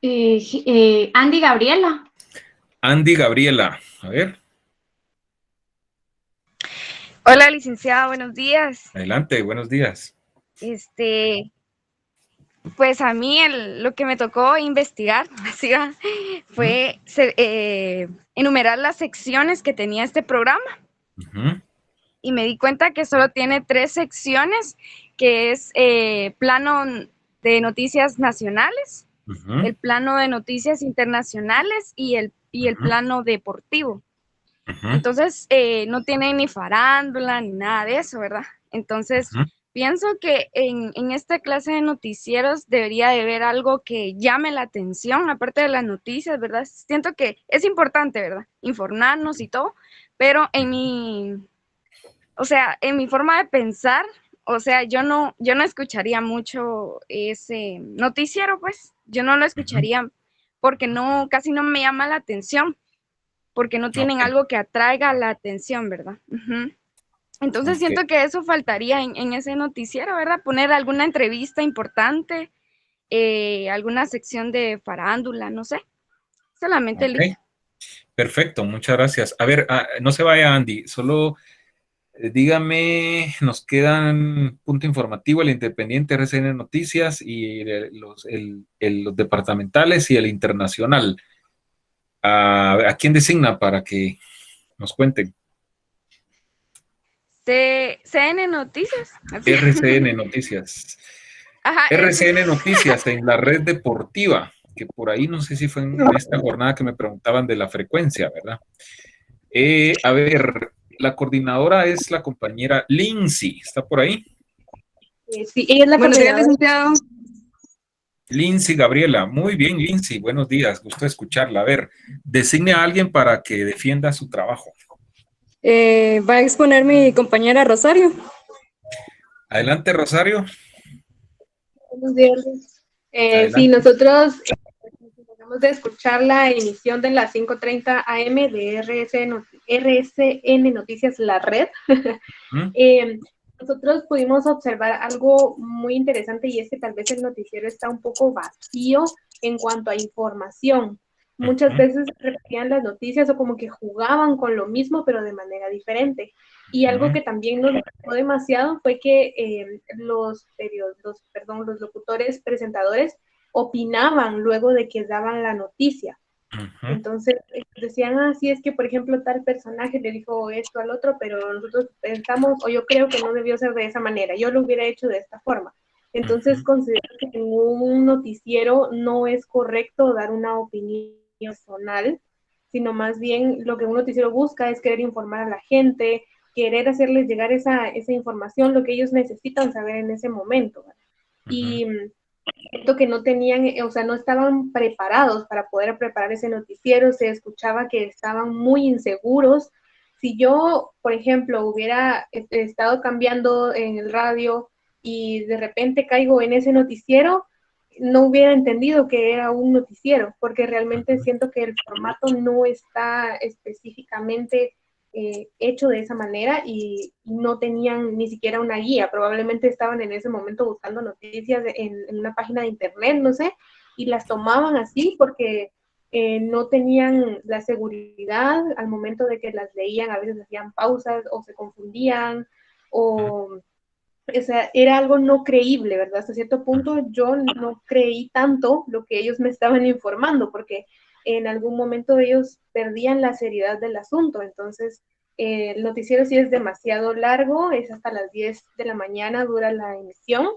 Andy Gabriela. Andy Gabriela, a ver. Hola, licenciada, buenos días. Adelante, buenos días. Pues a mí lo que me tocó investigar ¿sí va? Fue enumerar las secciones que tenía este programa y me di cuenta que solo tiene 3 secciones, que es plano de noticias nacionales, el plano de noticias internacionales y el plano deportivo. Entonces, no tiene ni farándula ni nada de eso, ¿verdad? Entonces, pienso que en esta clase de noticieros debería de haber algo que llame la atención, aparte de las noticias, ¿verdad? Siento que es importante, ¿verdad? Informarnos y todo, pero en mi forma de pensar, o sea, yo no escucharía mucho ese noticiero, pues, yo no lo escucharía porque casi no me llama la atención, porque no tienen algo que atraiga la atención, ¿verdad? Entonces siento que eso faltaría en ese noticiero, ¿verdad? Poner alguna entrevista importante, alguna sección de farándula, no sé. Solamente Perfecto, muchas gracias. A ver, no se vaya Andy, solo dígame, nos quedan punto informativo, el Independiente, RCN Noticias y los departamentales y el internacional. ¿A quién designa para que nos cuenten? CN Noticias. RCN Noticias. Ajá, RCN Noticias en la red deportiva, que por ahí no sé si fue en esta jornada que me preguntaban de la frecuencia, ¿verdad? A ver, la coordinadora es la compañera Lindsay, ¿está por ahí? Sí, ella es la coordinadora. licenciado. Lindsay Gabriela, muy bien Lindsay, buenos días, gusto escucharla. A ver, designe a alguien para que defienda su trabajo. Va a exponer mi compañera Rosario. Adelante, Rosario. Buenos días. Sí, nosotros acabamos de escuchar la emisión de las 5:30 AM de RSN Noticias La Red. Nosotros pudimos observar algo muy interesante y es que tal vez el noticiero está un poco vacío en cuanto a información. Muchas veces repetían las noticias o como que jugaban con lo mismo pero de manera diferente. Y algo que también nos gustó demasiado fue que los locutores, presentadores, opinaban luego de que daban la noticia. Entonces decían, sí, es que por ejemplo tal personaje le dijo esto al otro, pero nosotros pensamos, o yo creo que no debió ser de esa manera, yo lo hubiera hecho de esta forma. Entonces considero que en un noticiero no es correcto dar una opinión personal, sino más bien lo que un noticiero busca es querer informar a la gente, querer hacerles llegar esa información, lo que ellos necesitan saber en ese momento, ¿verdad? Y siento que no tenían, o sea, no estaban preparados para poder preparar ese noticiero, se escuchaba que estaban muy inseguros. Si yo, por ejemplo, hubiera estado cambiando en el radio y de repente caigo en ese noticiero, no hubiera entendido que era un noticiero, porque realmente siento que el formato no está específicamente hecho de esa manera y no tenían ni siquiera una guía. Probablemente estaban en ese momento buscando noticias en una página de internet, no sé, y las tomaban así porque no tenían la seguridad al momento de que las leían, a veces hacían pausas o se confundían o sea, era algo no creíble, ¿verdad? Hasta cierto punto yo no creí tanto lo que ellos me estaban informando, porque en algún momento ellos perdían la seriedad del asunto. Entonces, el noticiero sí es demasiado largo, es hasta las 10 de la mañana, dura la emisión.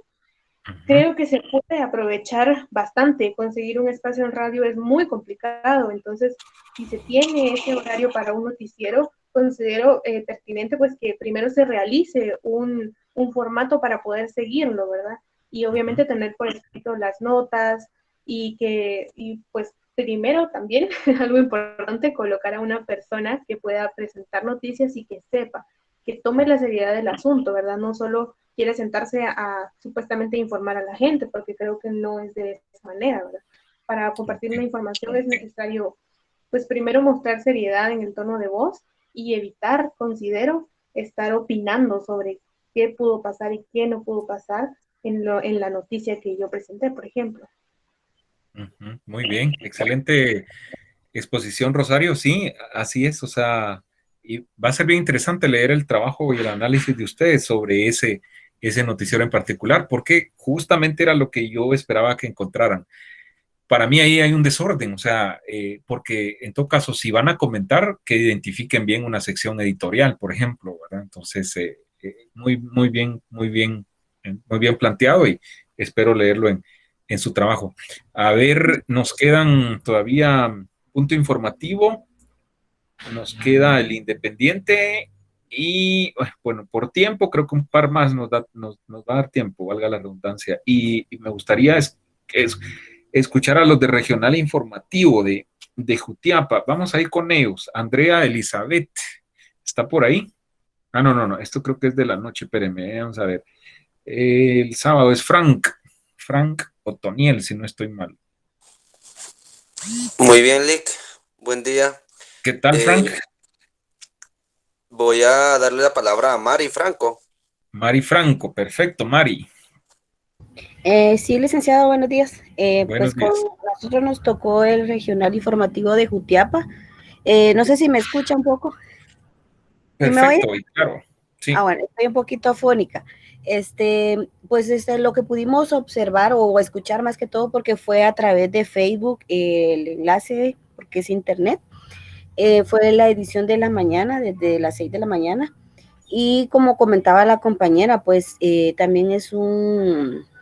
Creo que se puede aprovechar bastante. Conseguir un espacio en radio es muy complicado. Entonces, si se tiene ese horario para un noticiero, considero pertinente pues que primero se realice un formato para poder seguirlo, ¿verdad? Y obviamente tener por escrito las notas y pues primero también, algo importante, colocar a una persona que pueda presentar noticias y que sepa, que tome la seriedad del asunto, ¿verdad? No solo quiere sentarse a supuestamente informar a la gente, porque creo que no es de esa manera, ¿verdad? Para compartir una información es necesario, pues primero mostrar seriedad en el tono de voz y evitar, considero, estar opinando sobre qué pudo pasar y qué no pudo pasar en la noticia que yo presenté, por ejemplo. Muy bien, excelente exposición, Rosario. Sí, así es, o sea, y va a ser bien interesante leer el trabajo y el análisis de ustedes sobre ese noticiero en particular, porque justamente era lo que yo esperaba que encontraran. Para mí ahí hay un desorden, o sea, porque en todo caso, si van a comentar, que identifiquen bien una sección editorial, por ejemplo, ¿verdad? Entonces, muy bien, muy bien planteado y espero leerlo en su trabajo. A ver, nos quedan todavía punto informativo, nos queda el Independiente y, bueno, por tiempo, creo que un par más nos va a dar tiempo, valga la redundancia. Y me gustaría escuchar a los de Regional Informativo de Jutiapa. Vamos a ir con ellos. Andrea Elizabeth, ¿está por ahí? Ah, no, esto creo que es de la noche, espérenme, vamos a ver. El sábado es Frank Otoniel, si no estoy mal. Muy bien, Lick. Buen día. ¿Qué tal, Frank? Voy a darle la palabra a Mari Franco. Mari Franco, perfecto, Mari. Sí, licenciado, buenos días. Buenos Pues días. con nosotros nos tocó el Regional Informativo de Jutiapa. No sé si me escucha un poco. ¿Sí me oye? Perfecto, y claro, sí. Bueno, estoy un poquito afónica. Pues lo que pudimos observar o escuchar más que todo, porque fue a través de Facebook, el enlace, porque es internet, fue la edición de la mañana, desde las 6 de la mañana. Y como comentaba la compañera, pues también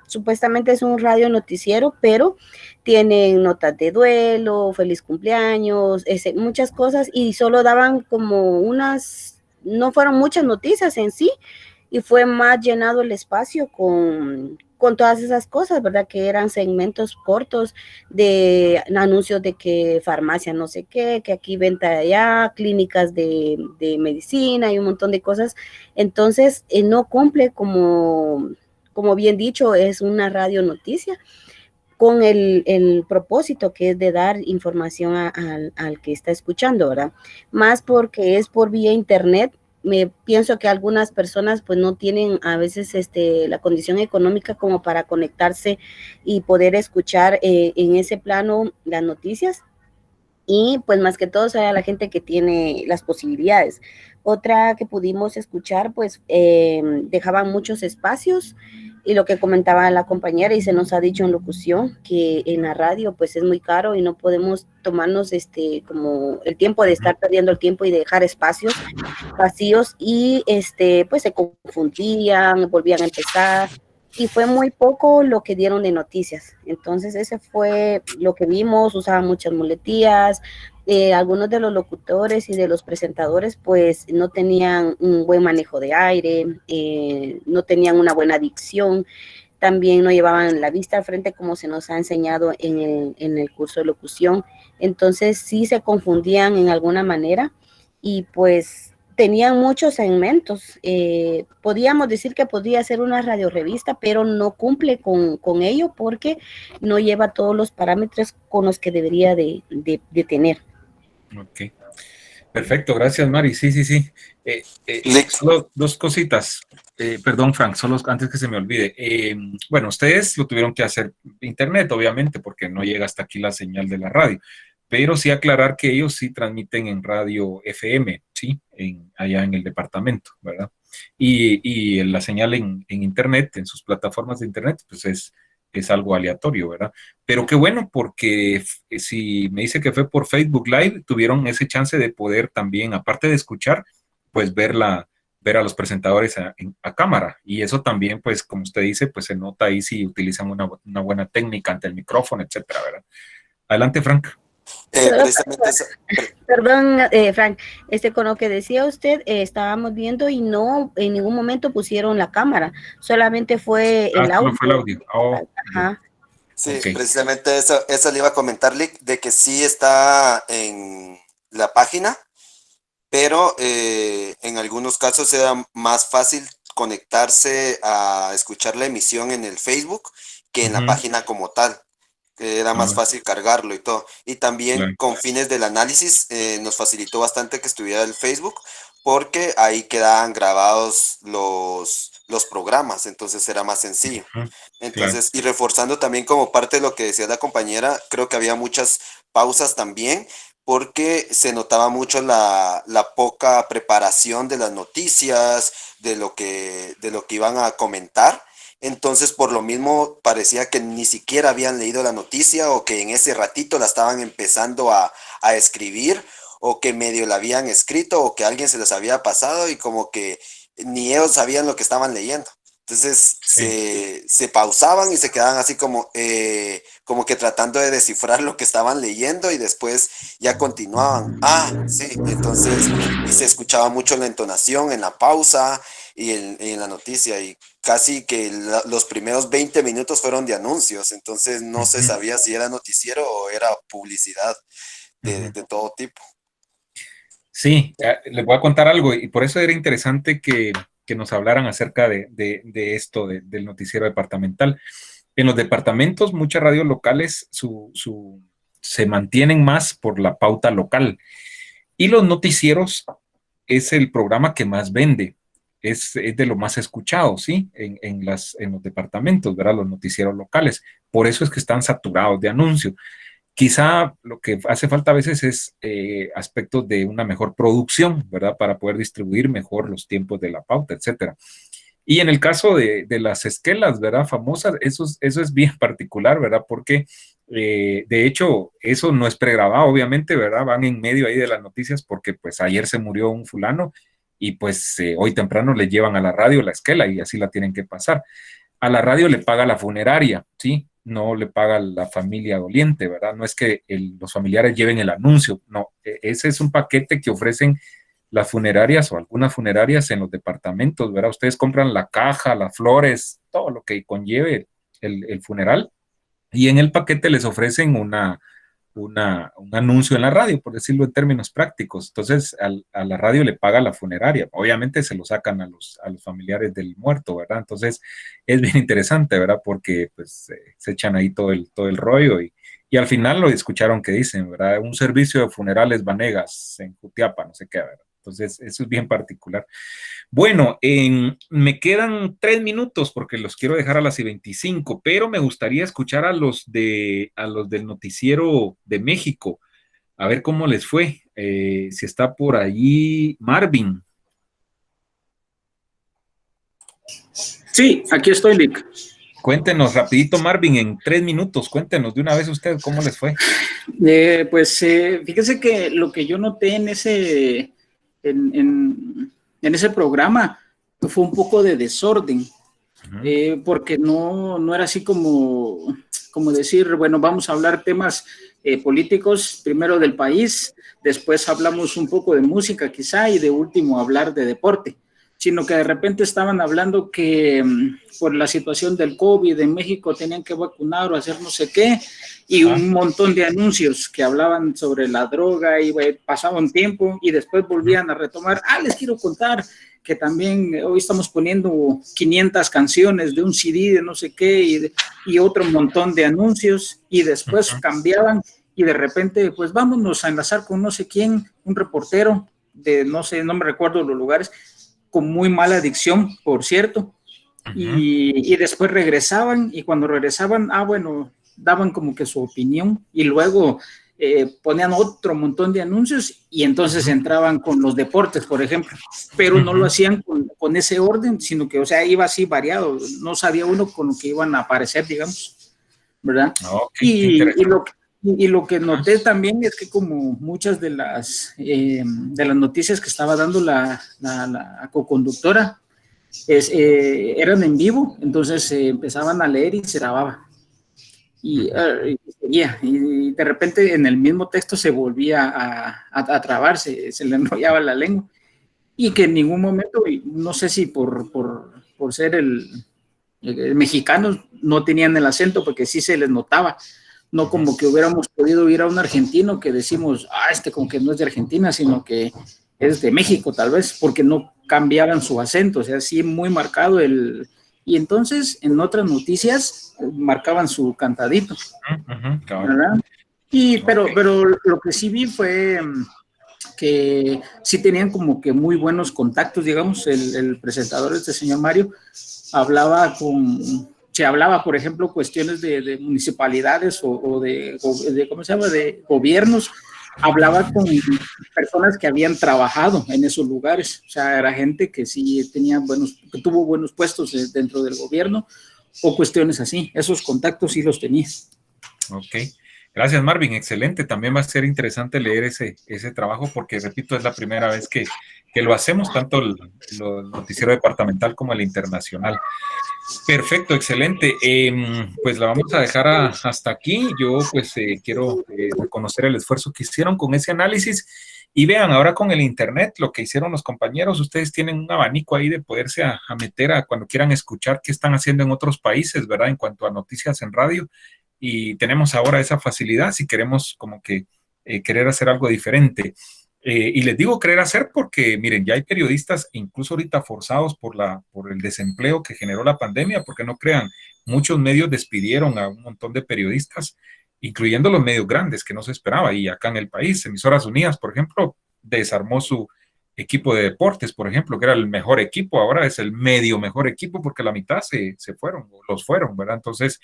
supuestamente es un radio noticiero, pero tienen notas de duelo, feliz cumpleaños, muchas cosas, y solo daban como no fueron muchas noticias en sí, y fue más llenado el espacio con todas esas cosas, ¿verdad? Que eran segmentos cortos de anuncios de que farmacia no sé qué, que aquí venta allá, clínicas de medicina y un montón de cosas. Entonces, no cumple como bien dicho, es una radio noticia con el propósito que es de dar información al que está escuchando, ¿verdad? Más porque es por vía internet. Pienso que algunas personas pues no tienen a veces la condición económica como para conectarse y poder escuchar en ese plano las noticias, y pues más que todo sea la gente que tiene las posibilidades. Otra que pudimos escuchar, pues dejaban muchos espacios, y lo que comentaba la compañera y se nos ha dicho en locución, que en la radio pues es muy caro y no podemos tomarnos como el tiempo de estar perdiendo el tiempo y de dejar espacios vacíos, y pues se confundían, volvían a empezar, y fue muy poco lo que dieron de noticias. Entonces ese fue lo que vimos, usaban muchas muletillas, algunos de los locutores y de los presentadores pues no tenían un buen manejo de aire, no tenían una buena dicción, también no llevaban la vista al frente como se nos ha enseñado en el curso de locución. Entonces sí se confundían en alguna manera, y pues tenían muchos segmentos. Podíamos decir que podría ser una radiorevista, pero no cumple con ello porque no lleva todos los parámetros con los que debería de tener. Ok. Perfecto, gracias, Mari. Sí. Solo dos cositas. Perdón, Frank, solo antes que se me olvide. Bueno, ustedes lo tuvieron que hacer internet, obviamente, porque no llega hasta aquí la señal de la radio, pero sí aclarar que ellos sí transmiten en radio FM, ¿sí? Allá en el departamento, ¿verdad? Y la señal en internet, en sus plataformas de internet, pues es algo aleatorio, ¿verdad? Pero qué bueno, porque si me dice que fue por Facebook Live, tuvieron ese chance de poder también, aparte de escuchar, pues ver a los presentadores a cámara. Y eso también, pues, como usted dice, pues se nota ahí si utilizan una buena técnica ante el micrófono, etcétera, ¿verdad? Adelante, Frank. Perdón, Frank, con lo que decía usted, estábamos viendo y no en ningún momento pusieron la cámara, solamente fue el audio. Fue el audio. Ajá. Sí, okay. Precisamente eso le iba a comentar, Lick, de que sí está en la página, pero en algunos casos era más fácil conectarse a escuchar la emisión en el Facebook que en la página como tal. Era más fácil cargarlo y todo. Y también con fines del análisis nos facilitó bastante que estuviera el Facebook, porque ahí quedaban grabados los programas, entonces era más sencillo. Entonces, y reforzando también como parte de lo que decía la compañera, creo que había muchas pausas también, porque se notaba mucho la poca preparación de las noticias, de lo que iban a comentar. Entonces, por lo mismo, parecía que ni siquiera habían leído la noticia o que en ese ratito la estaban empezando a escribir, o que medio la habían escrito o que alguien se les había pasado y como que ni ellos sabían lo que estaban leyendo. Entonces se pausaban y se quedaban así como que tratando de descifrar lo que estaban leyendo y después ya continuaban. Ah, sí, entonces y se escuchaba mucho la entonación en la pausa y en la noticia, y casi que los primeros 20 minutos fueron de anuncios, entonces no se sabía si era noticiero o era publicidad de todo tipo. Sí, les voy a contar algo y por eso era interesante que nos hablaran acerca de esto, del noticiero departamental. En los departamentos, muchas radios locales se mantienen más por la pauta local, y los noticieros es el programa que más vende, es de lo más escuchado, ¿sí? En los departamentos, ¿verdad? Los noticieros locales. Por eso es que están saturados de anuncios. Quizá lo que hace falta a veces es aspectos de una mejor producción, ¿verdad? Para poder distribuir mejor los tiempos de la pauta, etcétera. Y en el caso de las esquelas, ¿verdad? Famosas, eso es bien particular, ¿verdad? Porque de hecho eso no es pregrabado, obviamente, ¿verdad? Van en medio ahí de las noticias porque pues ayer se murió un fulano y pues hoy temprano le llevan a la radio la esquela y así la tienen que pasar. A la radio le paga la funeraria, ¿sí? No le paga la familia doliente, ¿verdad? No es que los familiares lleven el anuncio, no, ese es un paquete que ofrecen las funerarias o algunas funerarias en los departamentos, ¿verdad? Ustedes compran la caja, las flores, todo lo que conlleve el funeral, y en el paquete les ofrecen un anuncio en la radio, por decirlo en términos prácticos. Entonces, a la radio le paga la funeraria. Obviamente se lo sacan a los familiares del muerto, ¿verdad? Entonces, es bien interesante, ¿verdad? Porque pues se echan ahí todo el rollo y al final lo escucharon que dicen, ¿verdad? Un servicio de funerales Vanegas en Jutiapa, no sé qué, ¿verdad? Entonces, eso es bien particular. Bueno, me quedan 3 minutos porque los quiero dejar a las 25, pero me gustaría escuchar a los del noticiero de México, a ver cómo les fue. Si está por allí Marvin. Sí, aquí estoy, Lick. Cuéntenos rapidito, Marvin, en 3 minutos, cuéntenos de una vez usted cómo les fue. Fíjese que lo que yo noté en ese programa fue un poco de desorden, porque no era así como decir, bueno, vamos a hablar temas políticos, primero del país, después hablamos un poco de música quizá y de último hablar de deporte, sino que de repente estaban hablando que por la situación del COVID en México tenían que vacunar o hacer no sé qué, y un montón de anuncios que hablaban sobre la droga y pasaba un tiempo y después volvían a retomar. Les quiero contar que también hoy estamos poniendo 500 canciones de un CD de no sé qué y otro montón de anuncios, y después cambiaban y de repente pues vámonos a enlazar con no sé quién, un reportero de no sé, no me recuerdo los lugares, con muy mala dicción, por cierto, y después regresaban, y cuando regresaban, bueno, daban como que su opinión, y luego ponían otro montón de anuncios, y entonces entraban con los deportes, por ejemplo, pero no lo hacían con ese orden, sino que, o sea, iba así variado, no sabía uno con lo que iban a aparecer, digamos, ¿verdad? Y lo que noté también es que como muchas de las noticias que estaba dando la coconductora eran en vivo, entonces empezaban a leer y se grababa. Y de repente en el mismo texto se volvía a trabarse, se le enrollaba la lengua. Y que en ningún momento, no sé si por ser el mexicano, no tenían el acento, porque sí se les notaba. No como que hubiéramos podido ir a un argentino que decimos, como que no es de Argentina, sino que es de México tal vez, porque no cambiaban su acento, o sea, sí muy marcado y entonces en otras noticias marcaban su cantadito, ¿verdad? Pero lo que sí vi fue que sí tenían como que muy buenos contactos, digamos, el presentador, este señor Mario, se hablaba, por ejemplo, cuestiones de municipalidades o de ¿cómo se llama?, de gobiernos hablaba con personas que habían trabajado en esos lugares, o sea, era gente que sí tenía que tuvo buenos puestos dentro del gobierno o cuestiones así, esos contactos sí los tenía. Ok, gracias Marvin, excelente, también va a ser interesante leer ese trabajo porque, repito, es la primera vez que lo hacemos, tanto el noticiero departamental como el internacional. Perfecto, excelente. Pues la vamos a dejar hasta aquí. Yo pues quiero reconocer el esfuerzo que hicieron con ese análisis y vean, ahora con el internet, lo que hicieron los compañeros, ustedes tienen un abanico ahí de poderse a meter a cuando quieran escuchar qué están haciendo en otros países, ¿verdad? En cuanto a noticias en radio, y tenemos ahora esa facilidad si queremos como que querer hacer algo diferente. Y les digo querer hacer porque, miren, ya hay periodistas incluso ahorita forzados por el desempleo que generó la pandemia, porque no crean, muchos medios despidieron a un montón de periodistas, incluyendo los medios grandes que no se esperaba. Y acá en el país, Emisoras Unidas, por ejemplo, desarmó su equipo de deportes, por ejemplo, que era el mejor equipo, ahora es el medio mejor equipo porque la mitad se fueron, o los fueron, ¿verdad? Entonces,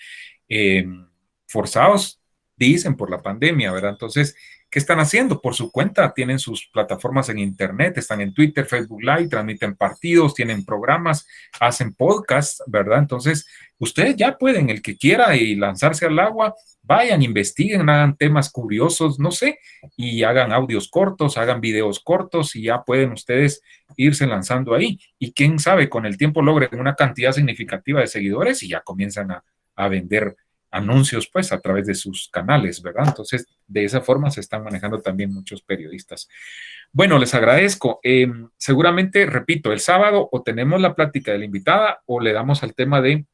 forzados, dicen, por la pandemia, ¿verdad? Entonces, ¿qué están haciendo? Por su cuenta, tienen sus plataformas en internet, están en Twitter, Facebook Live, transmiten partidos, tienen programas, hacen podcasts, ¿verdad? Entonces, ustedes ya pueden, el que quiera y lanzarse al agua, vayan, investiguen, hagan temas curiosos, no sé, y hagan audios cortos, hagan videos cortos y ya pueden ustedes irse lanzando ahí. Y quién sabe, con el tiempo logren una cantidad significativa de seguidores y ya comienzan a vender anuncios pues a través de sus canales, ¿verdad? Entonces, de esa forma se están manejando también muchos periodistas. Bueno, les agradezco. Seguramente, repito, el sábado o tenemos la plática de la invitada o le damos al tema de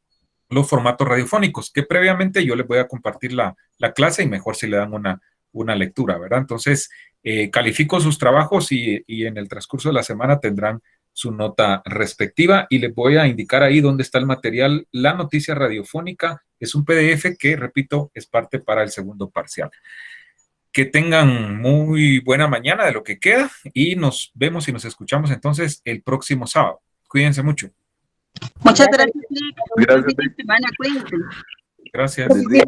los formatos radiofónicos, que previamente yo les voy a compartir la clase y mejor si le dan una lectura, ¿verdad? Entonces, califico sus trabajos y en el transcurso de la semana tendrán su nota respectiva y les voy a indicar ahí dónde está el material. La noticia radiofónica es un PDF que, repito, es parte para el segundo parcial. Que tengan muy buena mañana de lo que queda y nos vemos y nos escuchamos entonces el próximo sábado. Cuídense mucho. Muchas gracias. Gracias. Semana, cuídense. Gracias.